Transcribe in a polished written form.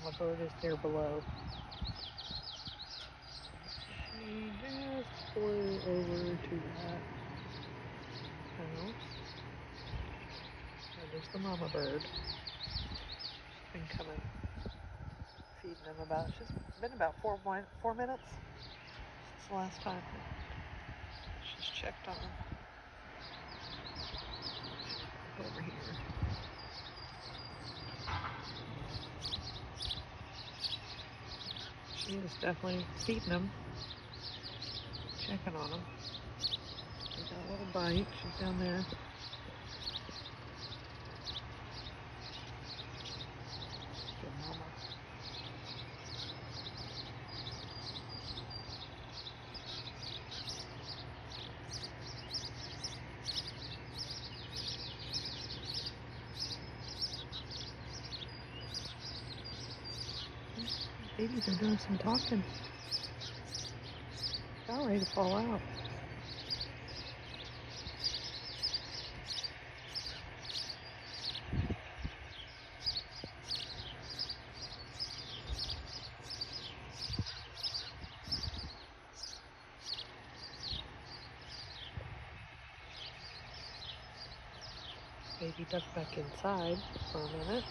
mama bird is there below. She just flew over to that house. There's the mama bird. She's been coming, feeding them it's been about 4 minutes since the last time she's checked on them. Over here. She is definitely feeding them, checking on them. She got a little bite. She's down there. Good mama. Babies are doing some talking. About ready to fall out. Baby ducked back inside for a minute.